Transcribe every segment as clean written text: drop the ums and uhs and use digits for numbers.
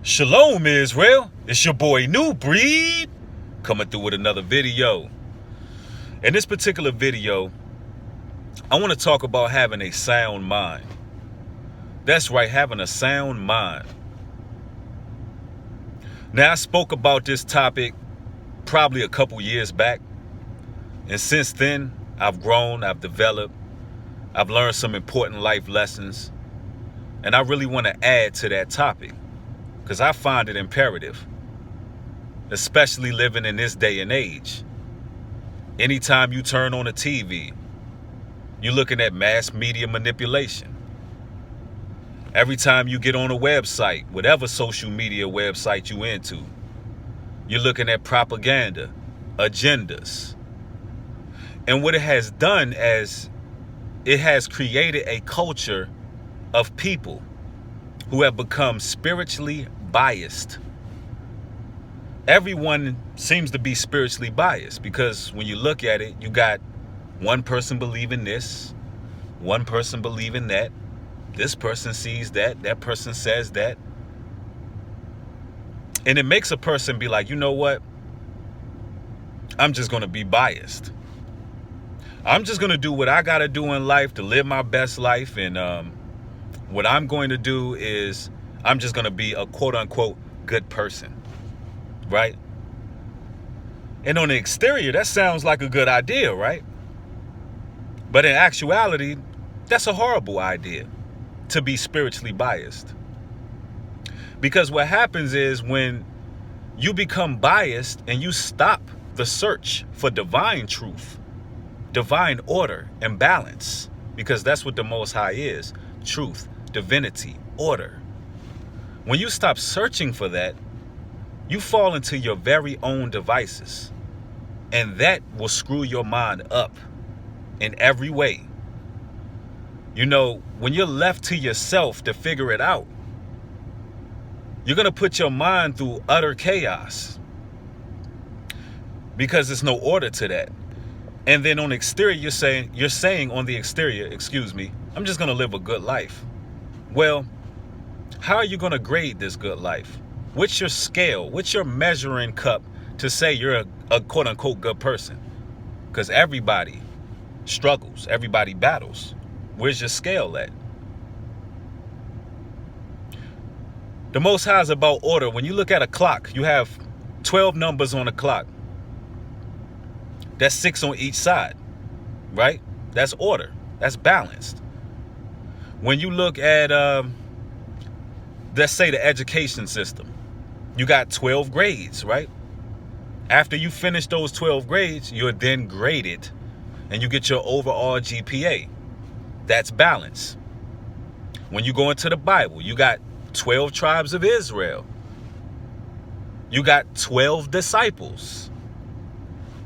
Shalom, Israel. It's your boy New Breed coming through with another video. In this particular video, I want to talk about having a sound mind. That's right, having a sound mind. Now, I spoke about this topic probably a couple years back. And since then, I've grown, I've developed, I've learned some important life lessons. And I really want to add to that topic, because I find it imperative, especially living in this day and age. Anytime you turn on a TV, you're looking at mass media manipulation. Every time you get on a website, whatever social media website you into, you're looking at propaganda, agendas. And what it has done is it has created a culture of people who have become spiritually biased. Everyone seems to be spiritually biased because when you look at it, you got one person believing this, one person believing that, this person sees that, that person says that. And it makes a person be like, you know what? I'm just going to be biased. I'm just going to do what I got to do in life to live my best life. And what I'm going to do is I'm just going to be a quote unquote good person. Right? And on the exterior, that sounds like a good idea, right? But in actuality, that's a horrible idea, to be spiritually biased. Because what happens is when you become biased and you stop the search for divine truth, divine order and balance, because that's what the Most High is: truth, divinity, order. When you stop searching for that, you fall into your very own devices, and that will screw your mind up in every way. You know, when you're left to yourself to figure it out, you're going to put your mind through utter chaos because there's no order to that. And then on the exterior, you're saying on the exterior, I'm just going to live a good life. Well, how are you going to grade this good life? What's your scale? What's your measuring cup to say you're a quote unquote good person? Because everybody struggles, everybody battles. Where's your scale at? The Most High is about order. When you look at a clock, you have 12 numbers on the clock. That's 6 on each side, right? That's order. That's balanced. When you look at, let's say, the education system, you got 12 grades, right? After you finish those 12 grades, you're then graded and you get your overall GPA. That's balance. When you go into the Bible, you got 12 tribes of Israel. You got 12 disciples.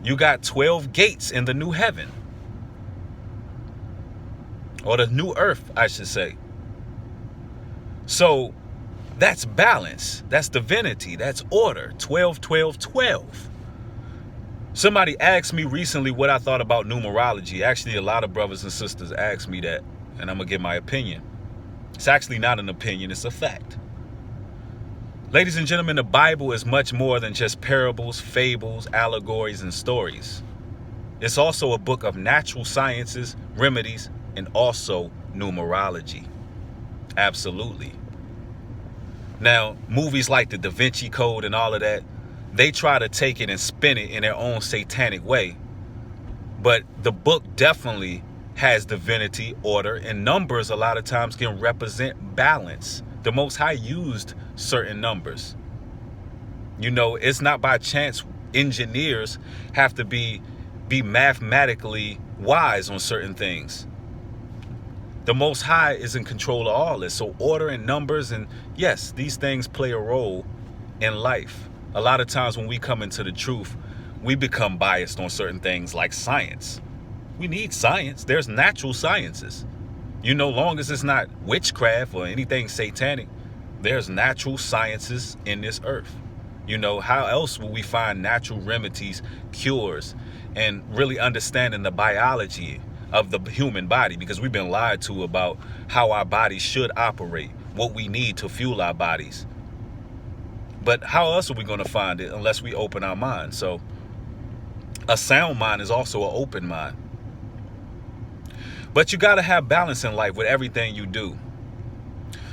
You got 12 gates in the new heaven. Or the new earth, I should say. So that's balance. That's divinity. That's order. 12, 12, 12. Somebody asked me recently what I thought about numerology. Actually, a lot of brothers and sisters asked me that, and I'm going to give my opinion. It's actually not an opinion, it's a fact. Ladies and gentlemen, the Bible is much more than just parables, fables, allegories, and stories. It's also a book of natural sciences, remedies, and also numerology. Absolutely. Now, movies like the Da Vinci Code and all of that, they try to take it and spin it in their own satanic way. But the book definitely has divinity, order, and numbers a lot of times can represent balance. The Most High used certain numbers. You know, it's not by chance engineers have to be mathematically wise on certain things. The Most High is in control of all this. So order and numbers, and yes, these things play a role in life. A lot of times when we come into the truth, we become biased on certain things like science. We need science. There's natural sciences. You know, long as it's not witchcraft or anything satanic, there's natural sciences in this earth. You know, how else will we find natural remedies, cures, and really understanding the biology of the human body? Because we've been lied to about how our bodies should operate, what we need to fuel our bodies. But how else are we going to find it unless we open our mind? So a sound mind is also an open mind. But you got to have balance in life with everything you do.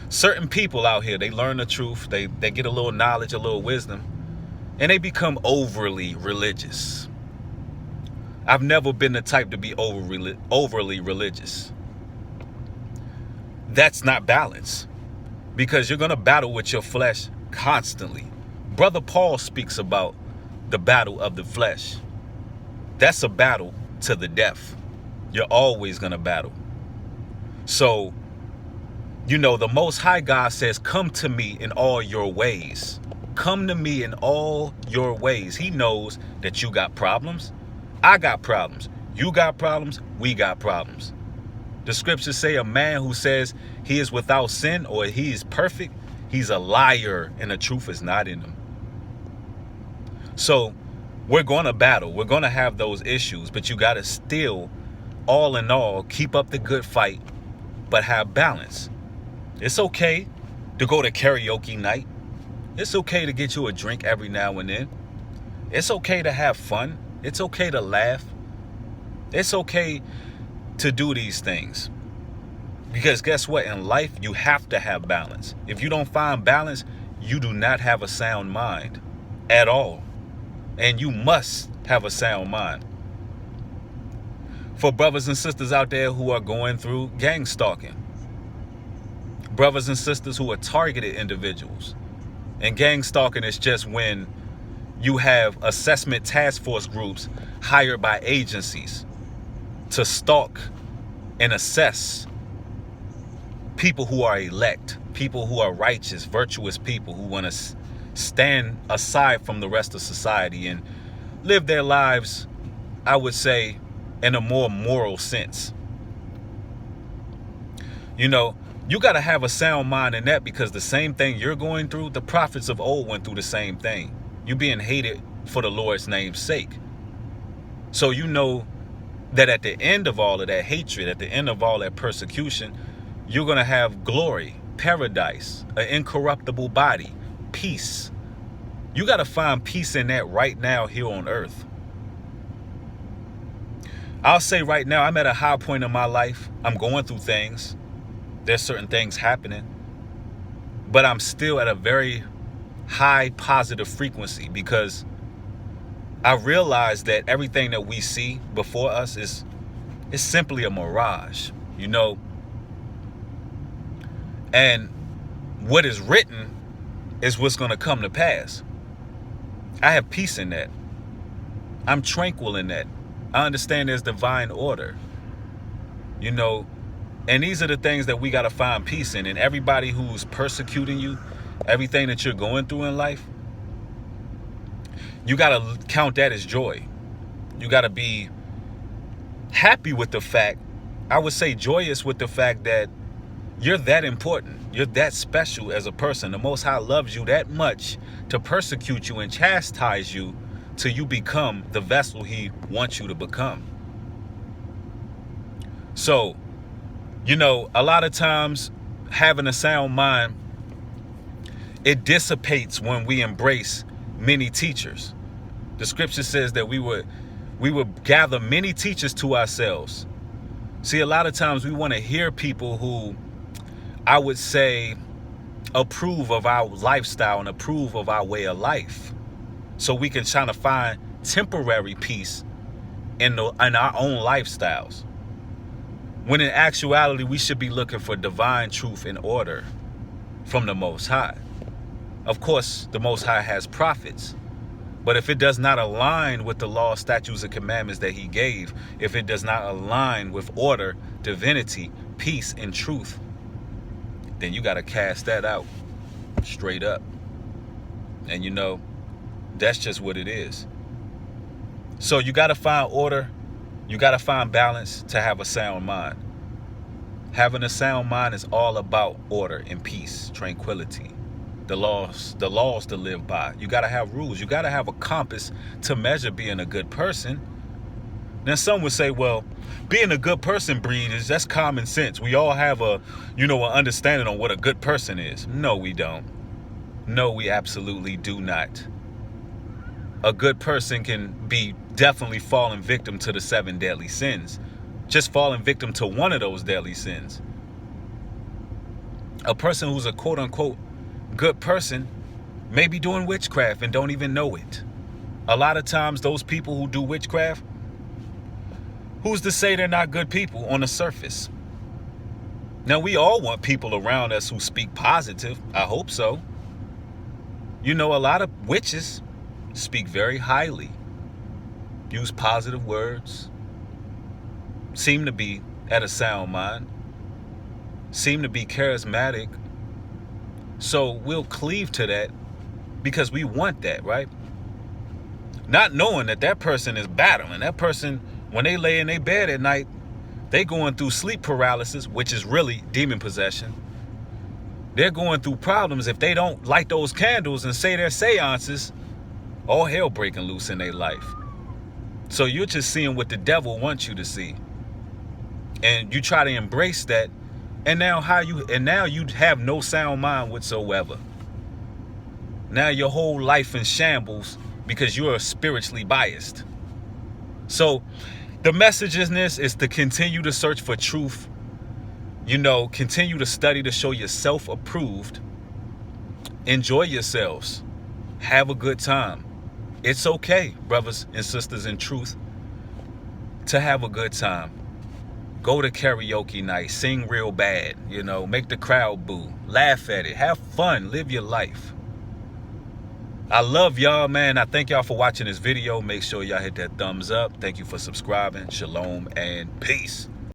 Certain people out here, they learn the truth. They get a little knowledge, a little wisdom, and they become overly religious. I've never been the type to be overly religious. That's not balance, because you're going to battle with your flesh constantly. Brother Paul speaks about the battle of the flesh. That's a battle to the death. You're always going to battle. So, the Most High God says, come to me in all your ways. Come to me in all your ways. He knows that you got problems. I got problems. You got problems. We got problems. The scriptures say a man who says he is without sin or he is perfect, he's a liar and the truth is not in him. So we're going to battle. We're going to have those issues, but you got to still, all in all, keep up the good fight, but have balance. It's okay to go to karaoke night. It's okay to get you a drink every now and then. It's okay to have fun. It's okay to laugh. It's okay to do these things. Because guess what? In life, you have to have balance. If you don't find balance, you do not have a sound mind at all. And you must have a sound mind. For brothers and sisters out there who are going through gang stalking, brothers and sisters who are targeted individuals. And gang stalking is just when you have assessment task force groups hired by agencies to stalk and assess people who are elect, people who are righteous, virtuous people who want to stand aside from the rest of society and live their lives, I would say, in a more moral sense. You got to have a sound mind in that, because the same thing you're going through, the prophets of old went through the same thing. You being hated for the Lord's name's sake. So you know that at the end of all of that hatred, at the end of all that persecution, you're going to have glory, paradise, an incorruptible body, peace. You got to find peace in that right now here on earth. I'll say right now, I'm at a high point in my life. I'm going through things. There's certain things happening. But I'm still at a very high positive frequency, because I realize that everything that we see before us is simply a mirage, And what is written is what's going to come to pass. I have peace in that. I'm tranquil in that. I understand there's divine order. And these are the things that we got to find peace in. And everybody who's persecuting you, everything that you're going through in life, you got to count that as joy. You got to be happy with the fact, I would say joyous with the fact that you're that important. You're that special as a person. The Most High loves you that much to persecute you and chastise you till you become the vessel He wants you to become. So, a lot of times having a sound mind, it dissipates when we embrace many teachers. The scripture says that we would gather many teachers to ourselves. See, a lot of times we want to hear people who, I would say, approve of our lifestyle and approve of our way of life, so we can try to find temporary peace in our own lifestyles. When in actuality, we should be looking for divine truth and order from the Most High. Of course, the Most High has prophets. But if it does not align with the law, statutes, and commandments that He gave, if it does not align with order, divinity, peace, and truth, then you got to cast that out straight up. And that's just what it is. So you got to find order. You got to find balance to have a sound mind. Having a sound mind is all about order and peace, tranquility. The laws to live by. You got to have rules. You got to have a compass to measure being a good person. Now, some would say, well, being a good person, that's common sense. We all have an understanding on what a good person is. No, we don't. No, we absolutely do not. A good person can be definitely falling victim to the 7 deadly sins. Just falling victim to one of those deadly sins. A person who's a quote-unquote good person may be doing witchcraft and don't even know it. A lot of times those people who do witchcraft, who's to say they're not good people on the surface? Now, we all want people around us who speak positive. I hope so. You know, a lot of witches speak very highly, use positive words, seem to be at a sound mind, seem to be charismatic. So we'll cleave to that because we want that, right? Not knowing that that person is battling. That person, when they lay in their bed at night, they going through sleep paralysis, which is really demon possession. They're going through problems. If they don't light those candles and say their seances, all hell breaking loose in their life. So you're just seeing what the devil wants you to see. And you try to embrace that. And now you have no sound mind whatsoever. Now your whole life in shambles because you are spiritually biased. So the message in this is to continue to search for truth. You know, continue to study to show yourself approved. Enjoy yourselves. Have a good time. It's okay, brothers and sisters in truth, to have a good time. Go to karaoke night, sing real bad, you know, make the crowd boo, laugh at it, have fun, live your life. I love y'all, man. I thank y'all for watching this video. Make sure y'all hit that thumbs up. Thank you for subscribing. Shalom and peace.